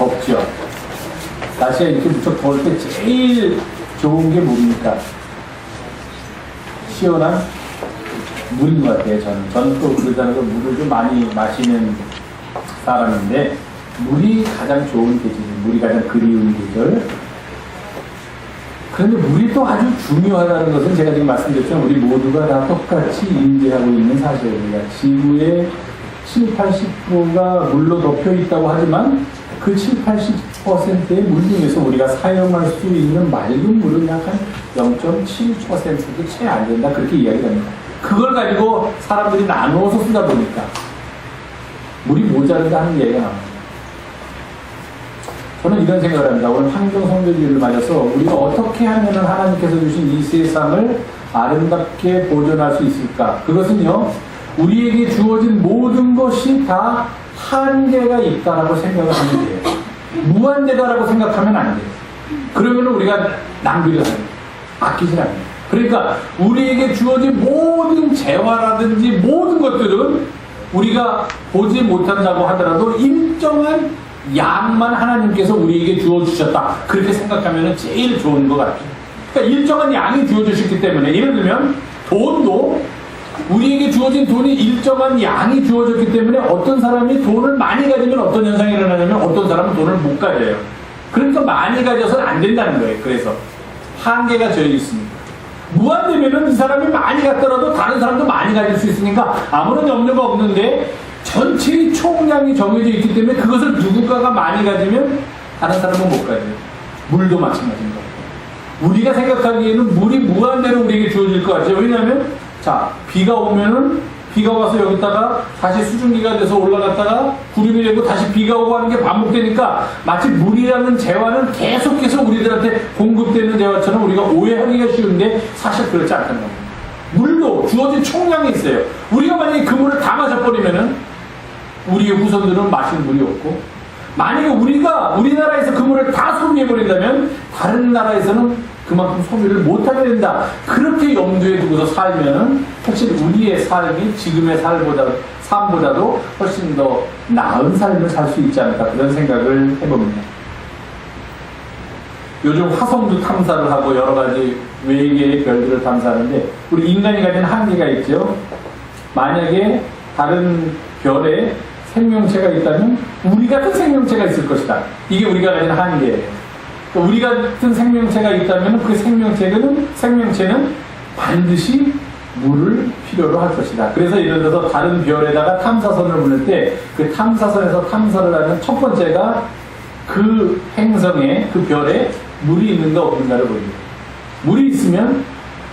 덥죠. 날씨가 이렇게 무척 더울 때 제일 좋은 게 뭡니까? 시원한 물인 것 같아요. 저는 또 그러다는 거 물을 좀 많이 마시는 사람인데 물이 가장 좋은 계절이에요. 물이 가장 그리운 계절. 그런데 물이 또 아주 중요하다는 것은 제가 지금 말씀드렸지만 우리 모두가 다 똑같이 인지하고 있는 사실입니다. 지구의 7, 80%가 물로 덮여 있다고 하지만 그 7, 80%의 물 중에서 우리가 사용할 수 있는 맑은 물은 약 한 0.7%도 채 안 된다. 그렇게 이야기합니다. 그걸 가지고 사람들이 나누어서 쓰다 보니까 물이 모자른다는 얘기가 나옵니다. 저는 이런 생각을 합니다. 오늘 환경성별주의를 맞아서 우리가 어떻게 하면 하나님께서 주신 이 세상을 아름답게 보존할 수 있을까? 그것은요, 우리에게 주어진 모든 것이 다 한계가 있다라고 생각을 하면 돼요. 무한대다라고 생각하면 안 돼요. 그러면 우리가 낭비를 합니다. 아끼질 않아요. 그러니까 우리에게 주어진 모든 재화라든지 모든 것들은 우리가 보지 못한다고 하더라도 일정한 양만 하나님께서 우리에게 주어주셨다. 그렇게 생각하면 제일 좋은 것 같아요. 그러니까 일정한 양이 주어주셨기 때문에 예를 들면 돈도 우리에게 주어진 돈이 일정한 양이 주어졌기 때문에 어떤 사람이 돈을 많이 가지면 어떤 현상이 일어나냐면 어떤 사람은 돈을 못 가져요. 그러니까 많이 가져서는 안 된다는 거예요. 그래서 한계가 저에 있습니다. 무한되면은 이 사람이 많이 갖더라도 다른 사람도 많이 가질 수 있으니까 아무런 염려가 없는데 전체의 총량이 정해져 있기 때문에 그것을 누군가가 많이 가지면 다른 사람은 못 가져요. 물도 마찬가지입니다. 우리가 생각하기에는 물이 무한대로 우리에게 주어질 것 같죠. 왜냐하면 자, 비가 오면은 비가 와서 여기다가 다시 수증기가 돼서 올라갔다가 구름이 되고 다시 비가 오고 하는 게 반복되니까 마치 물이라는 재화는 계속해서 우리들한테 공급되는 재화처럼 우리가 오해하기가 쉬운데 사실 그렇지 않다는 겁니다. 물도 주어진 총량이 있어요. 우리가 만약에 그 물을 다 마셔버리면은 우리의 후손들은 마실 물이 없고 만약에 우리가 우리나라에서 그 물을 다 소비해버린다면 다른 나라에서는 그만큼 소비를 못하게 된다. 그렇게 염두에 두고서 살면은 사실 우리의 삶이 지금의 삶보다도 훨씬 더 나은 삶을 살 수 있지 않을까 그런 생각을 해봅니다. 요즘 화성도 탐사를 하고 여러 가지 외계의 별들을 탐사하는데 우리 인간이 가진 한계가 있죠. 만약에 다른 별에 생명체가 있다면 우리 같은 생명체가 있을 것이다. 이게 우리가 가진 한계예요. 우리 같은 생명체가 있다면 그 생명체는 반드시 물을 필요로 할 것이다. 그래서 예를 들어서 다른 별에다가 탐사선을 보낼 때 그 탐사선에서 탐사를 하는 첫 번째가 그 행성에, 그 별에 물이 있는가 없는가를 보입니다. 물이 있으면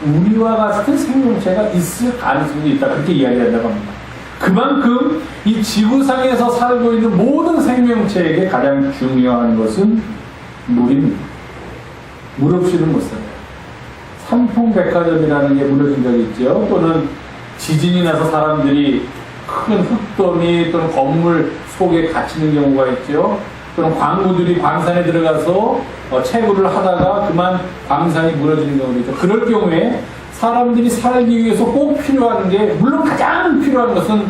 우리와 같은 생명체가 있을 가능성이 있다. 그렇게 이야기한다고 합니다. 그만큼 이 지구상에서 살고 있는 모든 생명체에게 가장 중요한 것은 물입니다. 물 없이는 못 살아요. 삼풍백화점이라는 게 무너진 적이 있죠. 또는 지진이 나서 사람들이 큰 흙더미 또는 건물 속에 갇히는 경우가 있죠. 또는 광부들이 광산에 들어가서 채굴을 하다가 그만 광산이 무너지는 경우도 있죠. 그럴 경우에 사람들이 살기 위해서 꼭 필요한 게 물론 가장 필요한 것은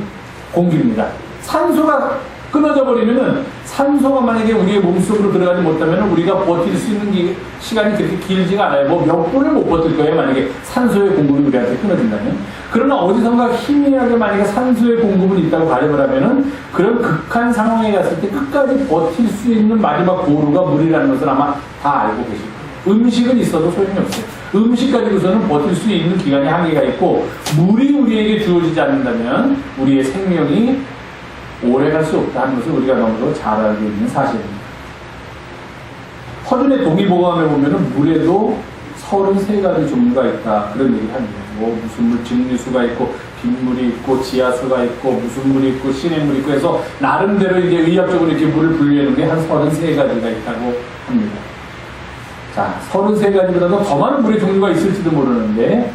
공기입니다. 산소가 끊어져 버리면은 산소가 만약에 우리의 몸속으로 들어가지 못하면 우리가 버틸 수 있는 시간이 그렇게 길지가 않아요. 뭐 몇 분을 못 버틸 거예요. 만약에 산소의 공급이 우리한테 끊어진다면. 그러나 어디선가 희미하게 만약에 산소의 공급은 있다고 가정을 하면은 그런 극한 상황에 갔을 때 끝까지 버틸 수 있는 마지막 보루가 물이라는 것을 아마 다 알고 계실 거예요. 음식은 있어도 소용이 없어요. 음식 가지고서는 버틸 수 있는 기간이 한계가 있고 물이 우리에게 주어지지 않는다면 우리의 생명이 오래 갈 수 없다 하는 것을 우리가 너무도 잘 알고 있는 사실입니다. 허준의 동의보감에 보면은 물에도 33가지 종류가 있다. 그런 얘기를 합니다. 뭐 무슨 물, 증류수가 있고, 빗물이 있고, 지하수가 있고, 무슨 물이 있고, 시냇물이 있고 해서 나름대로 이제 의학적으로 이렇게 물을 분류하는 게 한 33가지가 있다고 합니다. 자, 33가지보다도 더 많은 물의 종류가 있을지도 모르는데,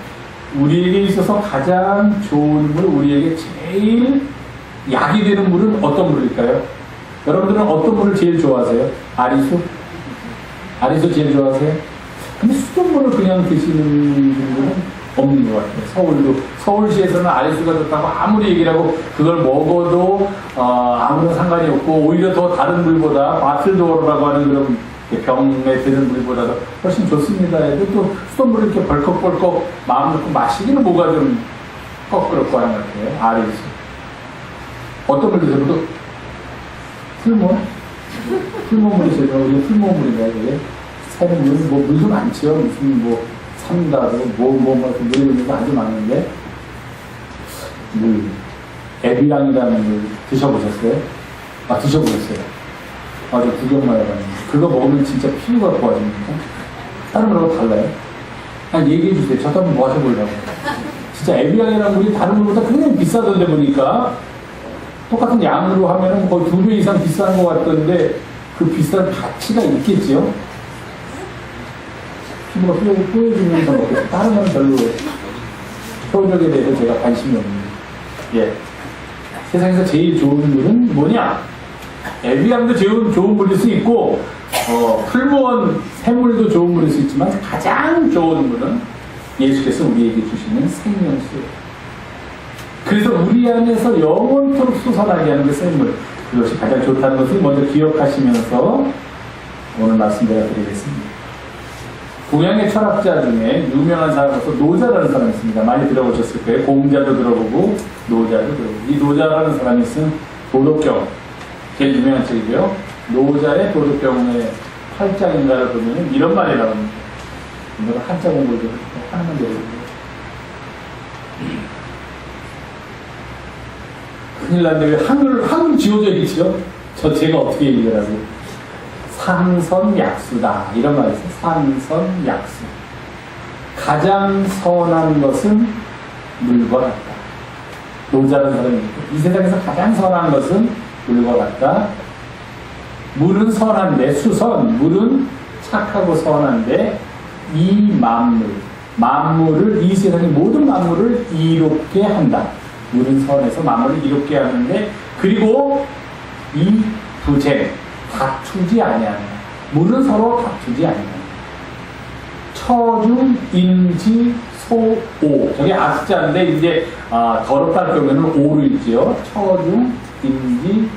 우리에게 있어서 가장 좋은 물, 우리에게 제일 약이 되는 물은 어떤 물일까요? 여러분들은 어떤 물을 제일 좋아하세요? 아리수? 아리수 제일 좋아하세요? 근데 수돗물을 그냥 드시는 분들은 없는 것 같아요. 서울시에서는 아리수가 좋다고 아무리 얘기를 하고 그걸 먹어도 아무런 상관이 없고 오히려 더 다른 물보다 바틀도어라고 하는 그런 병에 드는 물보다도 훨씬 좋습니다 해도 또 수돗물을 이렇게 벌컥벌컥 마음 놓고 마시기는 뭐가 좀 껄끄럽고 하는 것 같아요. 아리수. 어떤 물 드세요? 또 풀물? 풀물물이 제일 우리 풀물물인가요? 그게? 새는 물, 뭐 물도 많죠. 무슨 뭐 삼다도 뭐 물이 있는 거 아주 많은데 물 에비랑이라는 물 드셔보셨어요? 아 드셔보셨어요? 아 저 구경만 해봤는데 그거 먹으면 진짜 피부가 좋아집니다. 다른 물하고 달라요? 아니 얘기해 주세요. 저도 한번 마셔보려고. 진짜 에비랑이라는 물이 다른 물보다 굉장히 비싸던데 보니까 똑같은 양으로 하면은 거의 2배 이상 비싼 것 같던데 그 비싼 가치가 있겠지요? 피부가 뿌얘지면서 먹겠어요. 다른 건 별로 효력에 대해서 제가 관심이 없는데. 예. 세상에서 제일 좋은 물은 뭐냐? 에비앙도 좋은 물일 수 있고, 풀무원 샘물도 좋은 물일 수 있지만 가장 좋은 물은 예수께서 우리에게 주시는 생명수예요. 그래서 우리 안에서 영원토록 솟아나게 하는 게 샘물. 그것이 가장 좋다는 것을 먼저 기억하시면서 오늘 말씀 제가 드리겠습니다. 동양의 철학자 중에 유명한 사람으로서 노자라는 사람이 있습니다. 많이 들어보셨을 거예요. 공자도 들어보고 노자도 들어보고. 이 노자라는 사람이 쓴 도덕경, 제일 유명한 책이고요. 노자의 도덕경의 8장인가를 보면 이런 말이 나옵니다. 이거는 한자 공부를 하나만 들어보고 큰일 났네. 왜 한글 지워져 있죠? 제가 어떻게 얘기를 하고. 상선약수다. 이런 말이 있어요. 상선약수. 가장 선한 것은 물과 같다. 노자라는 사람이 있고, 이 세상에서 가장 선한 것은 물과 같다. 물은 선한데, 물은 착하고 선한데, 이 만물을, 이 세상의 모든 만물을 이롭게 한다. 물은 선해서 만물을 이롭게 하는데, 그리고 이 부쟁, 다투지 아니하는. 물은 서로 다투지 아니하는. 처중, 인지, 소, 오. 저게 악자인데, 이제, 더럽다 할 경우에는 오를 있지요. 처중, 인지,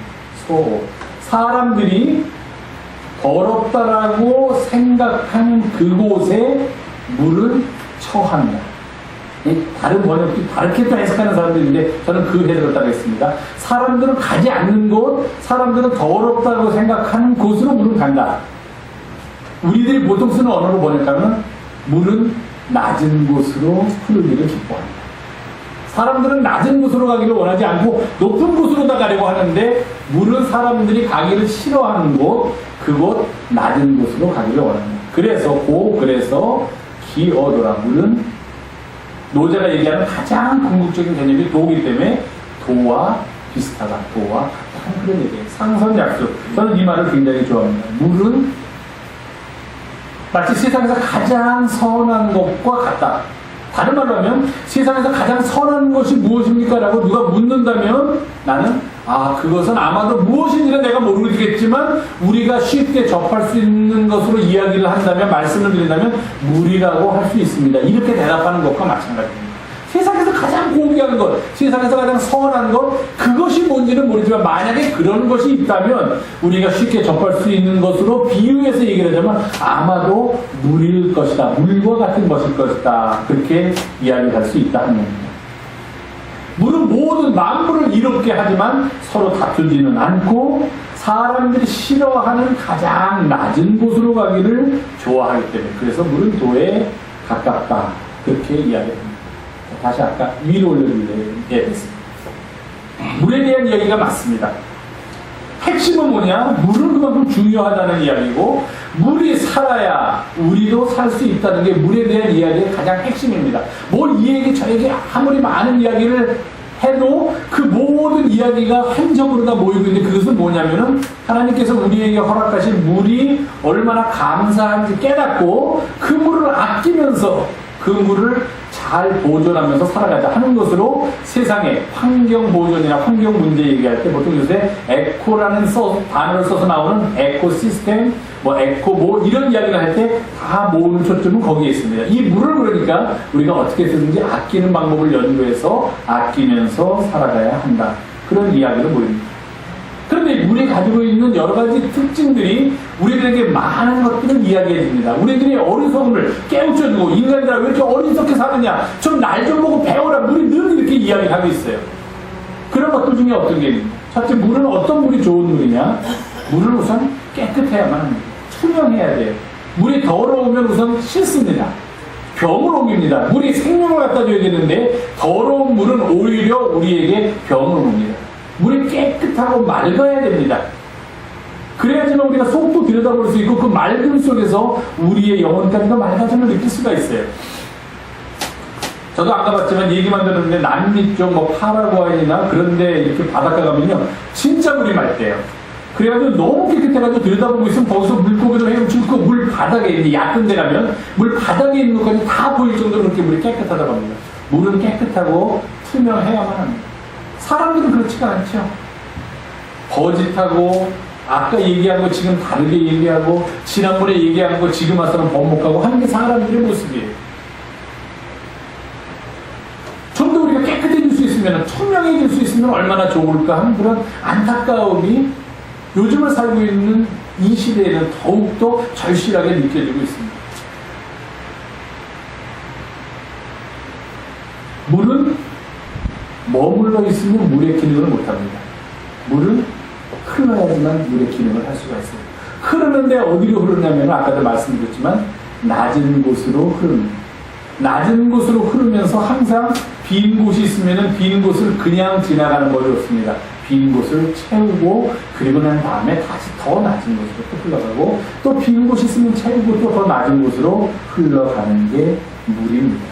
소, 오. 사람들이 더럽다라고 생각하는 그곳에 물을 처한다. 다른 번역도 다르게 또 해석하는 사람들인데 저는 그 해석을 따르겠습니다. 사람들은 가지 않는 곳, 사람들은 더럽다고 생각하는 곳으로 물은 간다. 우리들이 보통 쓰는 언어로 번역하면 물은 낮은 곳으로 흐르기를 기뻐한다. 사람들은 낮은 곳으로 가기를 원하지 않고 높은 곳으로 다 가려고 하는데 물은 사람들이 가기를 싫어하는 곳, 그곳 낮은 곳으로 가기를 원합니다. 그래서 기어도라. 물은 노자가 얘기하는 가장 궁극적인 개념이 도이기 때문에 도와 비슷하다. 도와 같다. 그런 얘기예요. 상선약수. 저는 이 말을 굉장히 좋아합니다. 물은 마치 세상에서 가장 선한 것과 같다. 다른 말로 하면 세상에서 가장 선한 것이 무엇입니까? 라고 누가 묻는다면 나는 그것은 아마도 무엇인지는 내가 모르겠지만 우리가 쉽게 접할 수 있는 것으로 이야기를 한다면, 말씀을 드린다면 물이라고 할 수 있습니다. 이렇게 대답하는 것과 마찬가지입니다. 세상에서 가장 고귀한 것, 세상에서 가장 선한 것, 그것이 뭔지는 모르지만 만약에 그런 것이 있다면 우리가 쉽게 접할 수 있는 것으로 비유해서 얘기를 하자면 아마도 물일 것이다. 물과 같은 것일 것이다. 그렇게 이야기할 수 있다 하는 겁니다. 물은 모든 만물을 이롭게 하지만 서로 다투지는 않고 사람들이 싫어하는 가장 낮은 곳으로 가기를 좋아하기 때문에, 그래서 물은 도에 가깝다. 그렇게 이야기합니다. 다시 아까 위로 올려드리게 됐습니다. 물에 대한 이야기가 맞습니다. 핵심은 뭐냐? 물은 그만큼 중요하다는 이야기고, 물이 살아야 우리도 살 수 있다는 게 물에 대한 이야기의 가장 핵심입니다. 뭘 이 얘기 저 얘기 아무리 많은 이야기를 해도 그 모든 이야기가 한 점으로 다 모이고 있는데, 그것은 뭐냐면은 하나님께서 우리에게 허락하신 물이 얼마나 감사한지 깨닫고 그 물을 아끼면서 그 물을 잘 보존하면서 살아가자 하는 것으로 세상에 환경 보존이나 환경 문제 얘기할 때 보통 요새 에코라는 단어를 써서 나오는 에코시스템, 에코 이런 이야기를 할 때 다 모으는 초점은 거기에 있습니다. 이 물을 그러니까 우리가 어떻게 쓰든지 아끼는 방법을 연구해서 아끼면서 살아가야 한다. 그런 이야기로 보입니다. 그런데 물이 가지고 있는 여러 가지 특징들이 우리들에게 많은 것들을 이야기해 줍니다. 우리들의 어리석음을 깨우쳐주고 인간들아 왜 이렇게 어리석게 사느냐 좀 날 좀 보고 배워라. 물이 늘 이렇게 이야기하고 있어요. 그런 것들 중에 어떤 게 있는가? 첫째, 물은 어떤 물이 좋은 물이냐? 물은 우선 깨끗해야만 합니다. 투명해야 돼요. 물이 더러우면 우선 싫습니다. 병을 옮깁니다. 물이 생명을 갖다 줘야 되는데 더러운 물은 오히려 우리에게 병을 옮깁니다. 물이 깨끗하고 맑아야 됩니다. 그래야지만 우리가 속도 들여다볼 수 있고 그 맑음 속에서 우리의 영혼까지도 맑아짐을 느낄 수가 있어요. 저도 안 가봤지만 얘기만 들었는데 남미 쪽 파라과이나 그런데 이렇게 바닷가 가면요 진짜 물이 맑대요. 그래가지고 너무 깨끗해가지고 들여다보고 있으면 거기서 물고기도 헤엄치고 물 바닥에 있는 얕은 데 가면 물 바닥에 있는 것까지 다 보일 정도로 그렇게 물이 깨끗하다고 합니다. 물은 깨끗하고 투명해야만 합니다. 사람들은 그렇지가 않죠. 거짓하고 아까 얘기한 거 지금 다르게 얘기하고 지난번에 얘기한 거 지금 와서는 번복하고 하는 게 사람들의 모습이에요. 좀 더 우리가 깨끗해질 수 있으면 투명해질 수 있으면 얼마나 좋을까 하는 그런 안타까움이 요즘을 살고 있는 이 시대에는 더욱더 절실하게 느껴지고 있습니다. 물은 머물러 있으면 물의 기능을 못합니다. 물은 흘러야지만 물의 기능을 할 수가 있어요. 흐르는데 어디로 흐르냐면 아까도 말씀드렸지만 낮은 곳으로 흐릅니다. 낮은 곳으로 흐르면서 항상 빈 곳이 있으면 빈 곳을 그냥 지나가는 것이 없습니다. 빈 곳을 채우고 그리고 난 다음에 다시 더 낮은 곳으로 또 흘러가고 또 빈 곳이 있으면 채우고 또 더 낮은 곳으로 흘러가는 게 물입니다.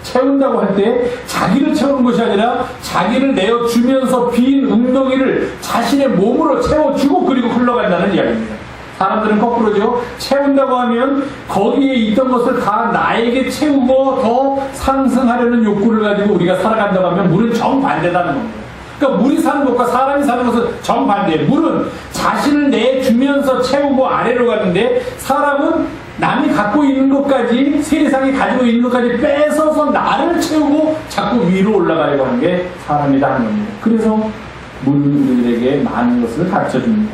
채운다고 할 때 자기를 채우는 것이 아니라 자기를 내어주면서 빈 웅덩이를 자신의 몸으로 채워주고 그리고 흘러간다는 이야기입니다. 사람들은 거꾸로죠. 채운다고 하면 거기에 있던 것을 다 나에게 채우고 더 상승하려는 욕구를 가지고 우리가 살아간다고 하면 물은 정반대다는 겁니다. 그러니까 물이 사는 것과 사람이 사는 것은 정반대예요. 물은 자신을 내주면서 채우고 아래로 가는데 사람은 남이 갖고 있는 것까지 세상이 가지고 있는 것까지 뺏어서 나를 채우고 자꾸 위로 올라가려고 하는 게 사람이다 하는 겁니다. 그래서 물은 우리에게 많은 것을 가르쳐줍니다.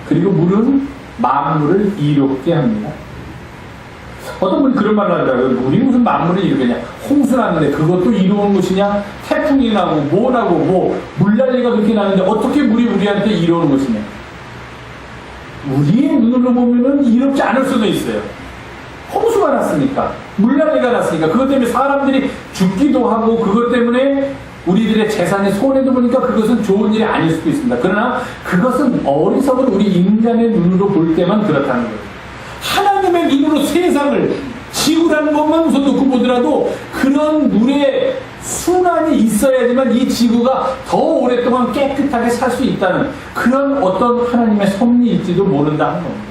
그리고 물은 만물을 이롭게 합니다. 어떤 분이 그런 말을 하더라고요. 물이 무슨 만물을 이루겠냐. 홍수 났는데 그것도 이로운 것이냐. 태풍이 나고 뭐 나고 물난리가 그렇게 나는데 어떻게 물이 우리한테 이로운 것이냐. 우리의 눈으로 보면은 이롭지 않을 수도 있어요. 홍수가 났으니까 물난리가 났으니까 그것 때문에 사람들이 죽기도 하고 그것 때문에 우리들의 재산이 손해도 보니까 그것은 좋은 일이 아닐 수도 있습니다. 그러나 그것은 어리석은 우리 인간의 눈으로 볼 때만 그렇다는 거예요. 하나님의 눈으로 세상을 지구라는 것만 우선 놓고 보더라도 그런 물의 순환이 있어야지만 이 지구가 더 오랫동안 깨끗하게 살 수 있다는 그런 어떤 하나님의 섭리일지도 모른다는 겁니다.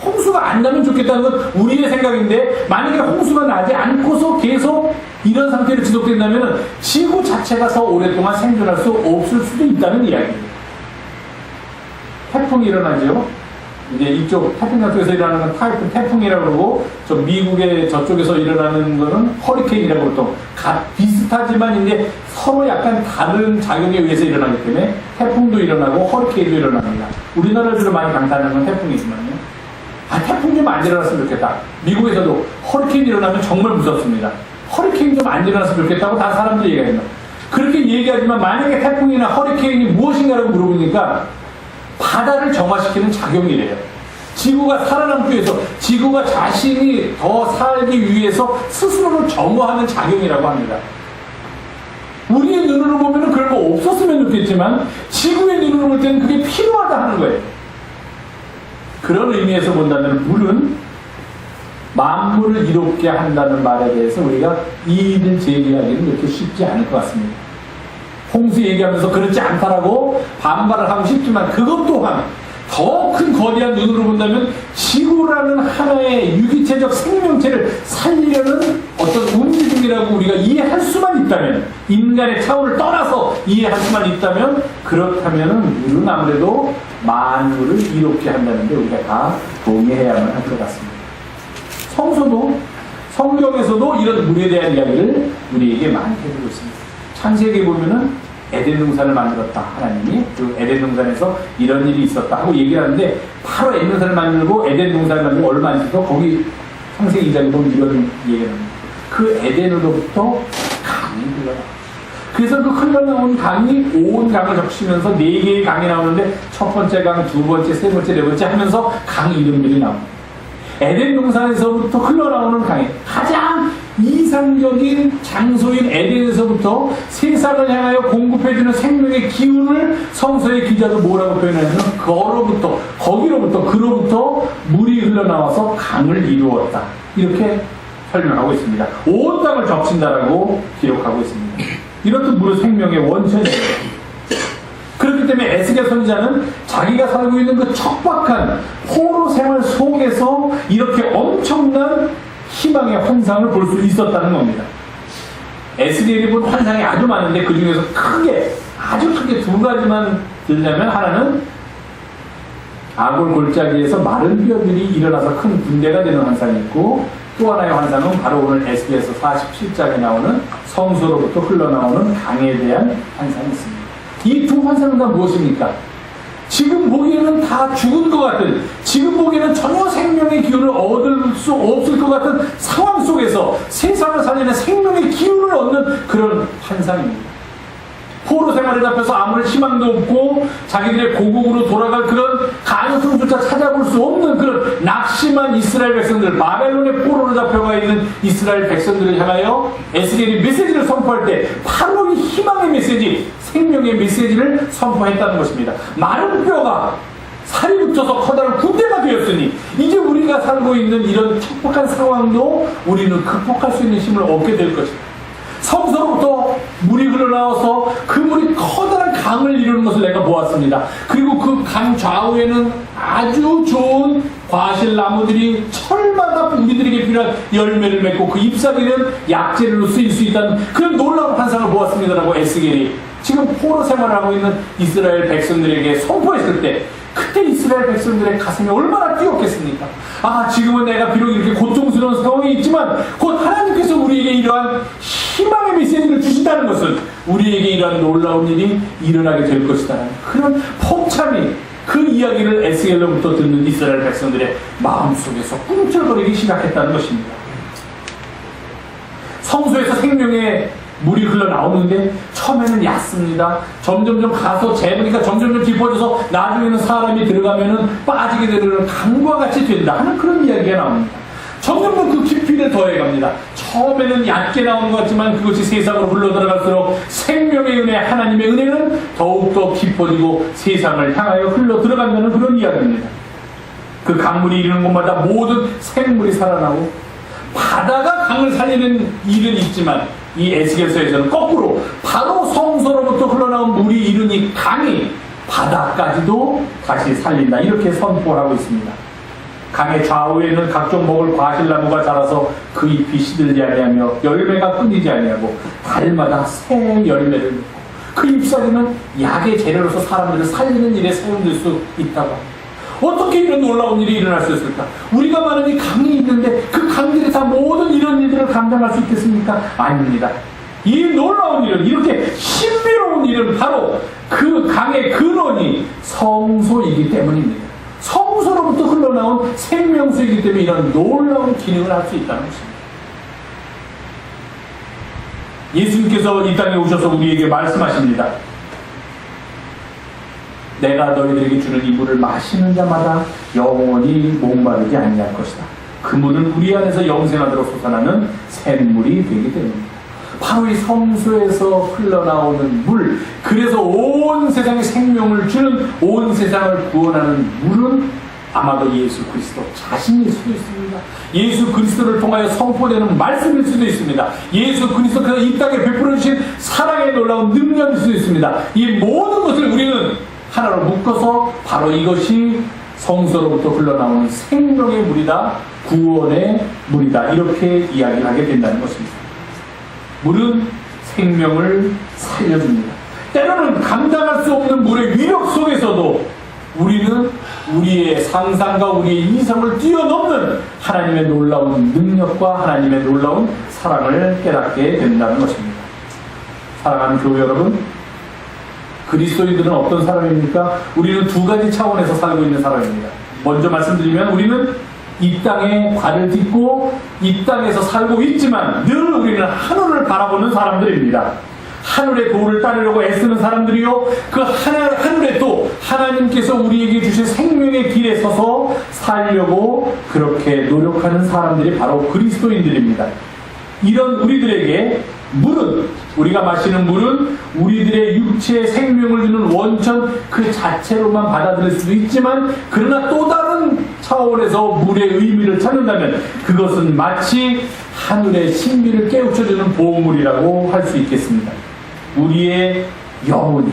홍수가 안 나면 좋겠다는 건 우리의 생각인데 만약에 홍수가 나지 않고서 계속 이런 상태로 지속된다면 지구 자체가 더 오랫동안 생존할 수 없을 수도 있다는 이야기입니다. 태풍이 일어나죠. 이제 이쪽 태평양 쪽에서 일어나는 건 태풍이라고 그러고 저 미국의 저쪽에서 일어나는 거는 허리케인이라고 보통 비슷하지만 이제 서로 약간 다른 작용에 의해서 일어나기 때문에 태풍도 일어나고 허리케인도 일어납니다. 우리나라를 주로 많이 강타하는 건 태풍이지만요. 태풍 좀 안 일어났으면 좋겠다. 미국에서도 허리케인 일어나면 정말 무섭습니다. 허리케인 좀 안 일어났으면 좋겠다고 다 사람들이 얘기합니다. 그렇게 얘기하지만 만약에 태풍이나 허리케인이 무엇인가라고 물어보니까 바다를 정화시키는 작용이래요. 지구가 살아남기 위해서 지구가 자신이 더 살기 위해서 스스로를 정화하는 작용이라고 합니다. 우리의 눈으로 보면 그런 거 없었으면 좋겠지만 지구의 눈으로 볼 때는 그게 필요하다 하는 거예요. 그런 의미에서 본다면 물은 만물을 이롭게 한다는 말에 대해서 우리가 이의를 제기하기는 그렇게 쉽지 않을 것 같습니다. 홍수 얘기하면서 그렇지 않다라고 반발을 하고 싶지만 그것 또한 더 큰 거대한 눈으로 본다면 지구라는 하나의 유기체적 생명체를 살리려는 어떤 움직임이라고 우리가 이해할 수만 있다면, 인간의 차원을 떠나서 이해할 수만 있다면, 그렇다면 우리는 아무래도 만물을 이롭게 한다는데 우리가 다 동의해야만 할 것 같습니다. 성서도, 성경에서도 이런 물에 대한 이야기를 우리에게 많이 해주고 있습니다. 창세기에 보면은 에덴 동산을 만들었다, 하나님이. 그 에덴 동산에서 이런 일이 있었다 하고 얘기하는데, 바로 에덴 동산을 만들고 에덴 동산을 만들고 얼마 안 있어서 거기 창세기 2장에 보면 이런 얘기를 합니다. 그 에덴으로부터 강이 흘러나와. 그래서 그 흘러나온 강이 온 강을 적시면서 4개의 강이 나오는데, 첫 번째 강, 두 번째, 세 번째, 네 번째 하면서 강 이름들이 나옵니다. 에덴 동산에서부터 흘러나오는 강이 가장 이상적인 장소인 에덴에서부터 세상을 향하여 공급해주는 생명의 기운을 성서의 기자도 뭐라고 표현하냐면, 그로부터 물이 흘러나와서 강을 이루었다, 이렇게 설명하고 있습니다. 온 땅을 적신다라고 기록하고 있습니다. 이렇듯 물은 생명의 원천이에요. 그렇기 때문에 에스겔 선지자는 자기가 살고 있는 그 척박한 포로 생활 속에서 이렇게 엄청난 희망의 환상을 볼 수 있었다는 겁니다. 에스겔이 본 환상이 아주 많은데 그 중에서 아주 크게 두 가지만 들자면, 하나는 아골 골짜기에서 마른 뼈들이 일어나서 큰 군대가 되는 환상이 있고, 또 하나의 환상은 바로 오늘 에스겔서 47장에 나오는 성소로부터 흘러나오는 강에 대한 환상이 있습니다. 이 두 환상은 다 무엇입니까? 지금 보기에는 다 죽은 것 같은, 지금 보기에는 전혀 생명의 기운을 얻을 수 없을 것 같은 상황 속에서 세상을 살리는 생명의 기운을 얻는 그런 환상입니다. 포로 생활에 잡혀서 아무런 희망도 없고 자기들의 고국으로 돌아갈 그런 가능성조차 찾아볼 수 없는 그런 낙심한 이스라엘 백성들, 바벨론의 포로로 잡혀가 있는 이스라엘 백성들을 향하여 에스겔이 메시지를 선포할 때 바로 이 희망의 메시지, 생명의 메시지를 선포했다는 것입니다. 마른 뼈가 살이 붙어서 커다란 군대가 되었으니 이제 우리가 살고 있는 이런 척박한 상황도 우리는 극복할 수 있는 힘을 얻게 될 것입니다. 성서로부터 물이 흘러나와서 그 물이 커다란 강을 이루는 것을 내가 보았습니다. 그리고 그 강 좌우에는 아주 좋은 과실나무들이 철마다 우리들에게 필요한 열매를 맺고 그 잎사귀는 약재로 쓰일 수 있다는 그런 놀라운 환상을 보았습니다라고 에스겔이 지금 포로 생활을 하고 있는 이스라엘 백성들에게 선포했을 때, 그때 이스라엘 백성들의 가슴이 얼마나 뛰었겠습니까? 아, 지금은 내가 비록 이렇게 고통스러운 상황이 있지만 곧 하나님께서 우리에게 이러한 희망의 메시지를 주신다는 것은 우리에게 이러한 놀라운 일이 일어나게 될 것이다. 그런 벅참이, 그 이야기를 에스겔로부터 듣는 이스라엘 백성들의 마음속에서 꿈틀거리기 시작했다는 것입니다. 성소에서 생명의 물이 흘러나오는데 처음에는 얕습니다. 점점점 가서 재보니까 점점점 깊어져서 나중에는 사람이 들어가면은 빠지게 되는 강과 같이 된다 하는 그런 이야기가 나옵니다. 점점점 그 깊이를 더해갑니다. 처음에는 얕게 나오는 것 같지만 그것이 세상으로 흘러들어갈수록 생명의 은혜, 하나님의 은혜는 더욱더 깊어지고 세상을 향하여 흘러들어간다는 그런 이야기입니다. 그 강물이 이르는 곳마다 모든 생물이 살아나고, 바다가 강을 살리는 일은 있지만 이 에스겔서에서는 거꾸로 바로 성소로부터 흘러나온 물이 이르니 강이 바다까지도 다시 살린다, 이렇게 선포하고 있습니다. 강의 좌우에는 각종 먹을 과실나무가 자라서 그 잎이 시들지 아니하며 열매가 끊이지 아니하고 달마다 새 열매를 맺고 그 잎사귀는 약의 재료로서 사람들을 살리는 일에 사용될 수 있다고 합니다. 어떻게 이런 놀라운 일이 일어날 수 있을까? 우리가 말하는 이 강이 있는데 그 강들이 다 모든 이런 일들을 감당할 수 있겠습니까? 아닙니다. 이 놀라운 일은, 이렇게 신비로운 일은 바로 그 강의 근원이 성소이기 때문입니다. 성소로부터 흘러나온 생명수이기 때문에 이런 놀라운 기능을 할 수 있다는 것입니다. 예수님께서 이 땅에 오셔서 우리에게 말씀하십니다. 내가 너희들에게 주는 이 물을 마시는 자마다 영원히 목마르지 아니할 것이다. 그 물은 우리 안에서 영생하도록 솟아나는 샘물이 되기 때문입니다. 바로 이 성소에서 흘러나오는 물, 그래서 온 세상에 생명을 주는, 온 세상을 구원하는 물은 아마도 예수 그리스도 자신일 수도 있습니다. 예수 그리스도를 통하여 선포되는 말씀일 수도 있습니다. 예수 그리스도께서 이 땅에 베풀어 주신 사랑의 놀라운 능력일 수도 있습니다. 이 모든 것을 우리는 하나로 묶어서 바로 이것이 성서로부터 흘러나오는 생명의 물이다, 구원의 물이다, 이렇게 이야기하게 된다는 것입니다. 물은 생명을 살려줍니다. 때로는 감당할 수 없는 물의 위력 속에서도 우리는 우리의 상상과 우리의 이성을 뛰어넘는 하나님의 놀라운 능력과 하나님의 놀라운 사랑을 깨닫게 된다는 것입니다. 사랑하는 교회 여러분, 그리스도인들은 어떤 사람입니까? 우리는 두 가지 차원에서 살고 있는 사람입니다. 먼저 말씀드리면 우리는 이 땅에 발을 딛고 이 땅에서 살고 있지만 늘 우리는 하늘을 바라보는 사람들입니다. 하늘의 도를 따르려고 애쓰는 사람들이요, 그 하늘의 도, 하나님께서 우리에게 주신 생명의 길에 서서 살려고 그렇게 노력하는 사람들이 바로 그리스도인들입니다. 이런 우리들에게 물은, 우리가 마시는 물은 우리들의 육체에 생명을 주는 원천 그 자체로만 받아들일 수도 있지만, 그러나 또 다른 차원에서 물의 의미를 찾는다면 그것은 마치 하늘의 신비를 깨우쳐주는 보물이라고 할 수 있겠습니다. 우리의 영혼이,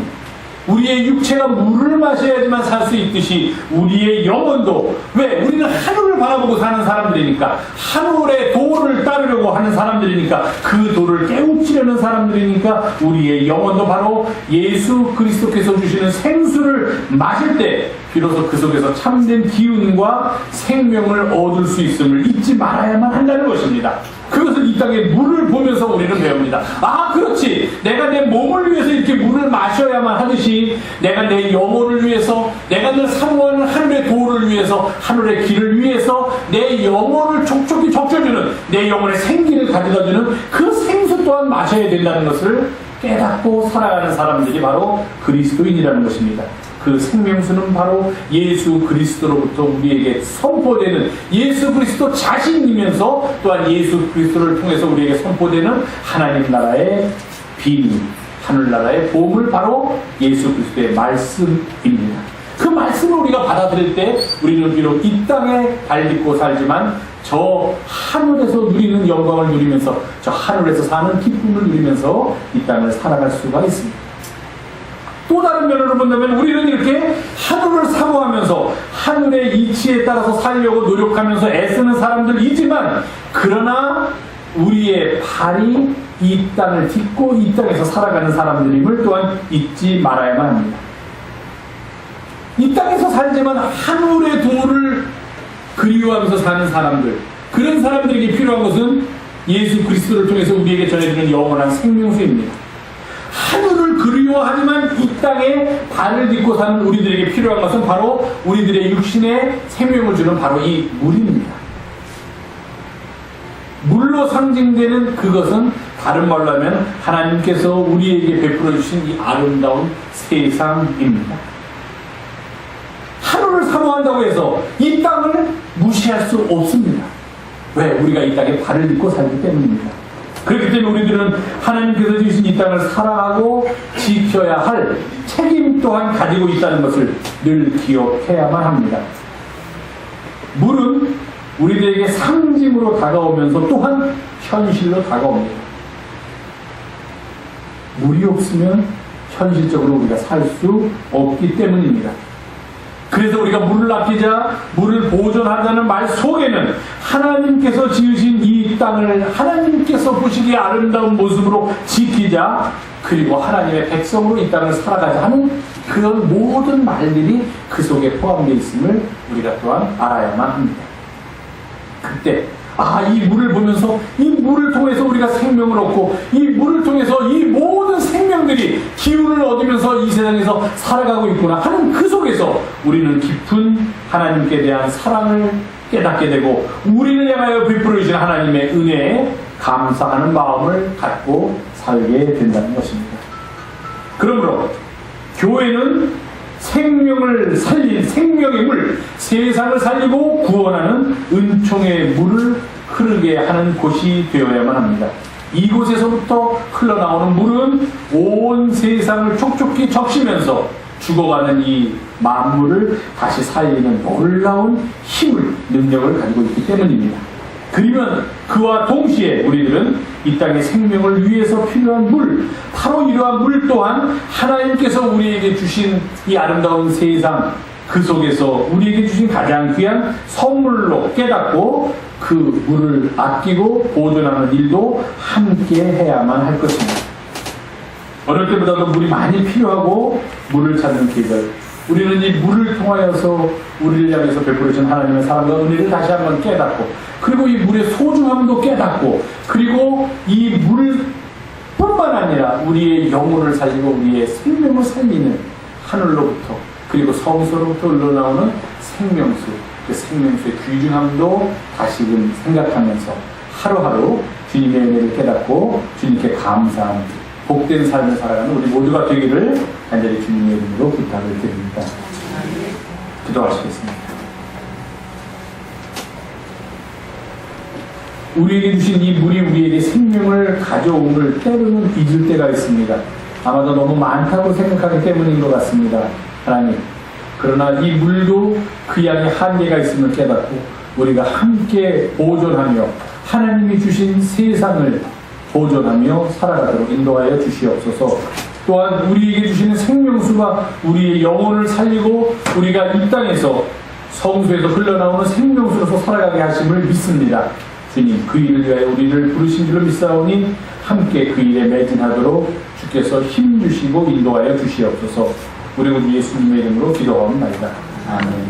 우리의 육체가 물을 마셔야지만 살 수 있듯이 우리의 영혼도, 왜? 우리는 하늘을 바라보고 사는 사람들이니까, 하늘의 도를 따르려고 하는 사람들이니까, 그 도를 깨우치려는 사람들이니까 우리의 영혼도 바로 예수 그리스도께서 주시는 생수를 마실 때 비로소 그 속에서 참된 기운과 생명을 얻을 수 있음을 잊지 말아야만 한다는 것입니다. 그것을 이 땅의 물을 보면서 우리는 배웁니다. 아, 그렇지. 내가 내 몸을 위해서 이렇게 물을 마셔야만 하듯이 내가 내 영혼을 위해서, 내가 늘 사모하는 하늘의 도를 위해서, 하늘의 길을 위해서 내 영혼을 촉촉히 적셔주는, 내 영혼의 생기를 가져다주는 그 생수 또한 마셔야 된다는 것을 깨닫고 살아가는 사람들이 바로 그리스도인이라는 것입니다. 그 생명수는 바로 예수 그리스도로부터 우리에게 선포되는, 예수 그리스도 자신이면서 또한 예수 그리스도를 통해서 우리에게 선포되는 하나님 나라의 비밀, 하늘나라의 보물, 바로 예수 그리스도의 말씀입니다. 그 말씀을 우리가 받아들일 때 우리는 비록 이 땅에 발 딛고 살지만 저 하늘에서 누리는 영광을 누리면서, 저 하늘에서 사는 기쁨을 누리면서 이 땅을 살아갈 수가 있습니다. 또 다른 면으로 본다면 우리는 이렇게 하늘을 사모하면서 하늘의 이치에 따라서 살려고 노력하면서 애쓰는 사람들이지만, 그러나 우리의 발이 이 땅을 딛고 이 땅에서 살아가는 사람들임을 또한 잊지 말아야만 합니다. 이 땅에서 살지만 하늘의 도를 그리워하면서 사는 사람들, 그런 사람들에게 필요한 것은 예수 그리스도를 통해서 우리에게 전해주는 영원한 생명수입니다. 하늘을 그리워하지만 이 땅에 발을 딛고 사는 우리들에게 필요한 것은 바로 우리들의 육신에 생명을 주는 바로 이 물입니다. 물로 상징되는 그것은 다른 말로 하면 하나님께서 우리에게 베풀어 주신 이 아름다운 세상입니다. 하늘을 사모한다고 해서 이 땅을 무시할 수 없습니다. 왜? 우리가 이 땅에 발을 딛고 살기 때문입니다. 그렇기 때문에 우리들은 하나님께서 주신 이 땅을 사랑하고 지켜야 할 책임 또한 가지고 있다는 것을 늘 기억해야만 합니다. 물은 우리들에게 상징으로 다가오면서 또한 현실로 다가옵니다. 물이 없으면 현실적으로 우리가 살 수 없기 때문입니다. 그래서 우리가 물을 아끼자, 물을 보존하자는 말 속에는 하나님께서 지으신 이 땅을 하나님께서 보시기에 아름다운 모습으로 지키자, 그리고 하나님의 백성으로 이 땅을 살아가자 하는 그런 모든 말들이 그 속에 포함되어 있음을 우리가 또한 알아야만 합니다. 그때 이 물을 보면서 이 물을 통해서 우리가 생명을 얻고, 이 물을 통해서 이 모든 생명들이 기운을 얻으면서 이 세상에서 살아가고 있구나 하는 그 속에서 우리는 깊은 하나님께 대한 사랑을 깨닫게 되고, 우리를 향하여 베풀어 주신 하나님의 은혜에 감사하는 마음을 갖고 살게 된다는 것입니다. 그러므로 교회는 생명을 살린 생명의 물, 세상을 살리고 구원하는 은총의 물을 흐르게 하는 곳이 되어야만 합니다. 이곳에서부터 흘러나오는 물은 온 세상을 촉촉히 적시면서 죽어가는 이 만물을 다시 살리는 놀라운 힘을, 능력을 가지고 있기 때문입니다. 그러면 그와 동시에 우리들은 이 땅의 생명을 위해서 필요한 물, 바로 이러한 물 또한 하나님께서 우리에게 주신 이 아름다운 세상 그 속에서 우리에게 주신 가장 귀한 선물로 깨닫고 그 물을 아끼고 보존하는 일도 함께 해야만 할 것입니다. 어느 때보다도 물이 많이 필요하고 물을 찾는 계절, 우리는 이 물을 통하여서 우리를 향해서 베풀어준 하나님의 사랑과 은혜를 다시 한번 깨닫고, 그리고 이 물의 소중함도 깨닫고, 그리고 이 물뿐만 아니라 우리의 영혼을 살리고 우리의 생명을 살리는 하늘로부터 그리고 성소로부터 흘러나오는 생명수, 그 생명수의 귀중함도 다시금 생각하면서 하루하루 주님의 은혜를 깨닫고 주님께 감사하는 복된 삶을 살아가는 우리 모두가 되기를 간절히 주님의 이름으로 부탁을 드립니다. 기도하시겠습니다. 우리에게 주신 이 물이 우리에게 생명을 가져옴을 때로는 잊을 때가 있습니다. 아마도 너무 많다고 생각하기 때문인 것 같습니다. 하나님, 그러나 이 물도 그 양의 한계가 있음을 깨닫고 우리가 함께 보존하며 하나님이 주신 세상을 보존하며 살아가도록 인도하여 주시옵소서. 또한 우리에게 주시는 생명수가 우리의 영혼을 살리고 우리가 이 땅에서 성소에서 흘러나오는 생명수로서 살아가게 하심을 믿습니다. 주님, 그 일을 위하여 우리를 부르신 줄로 믿사오니 함께 그 일에 매진하도록 주께서 힘주시고 인도하여 주시옵소서. 우리 구주 예수님의 이름으로 기도하옵나이다. 아멘.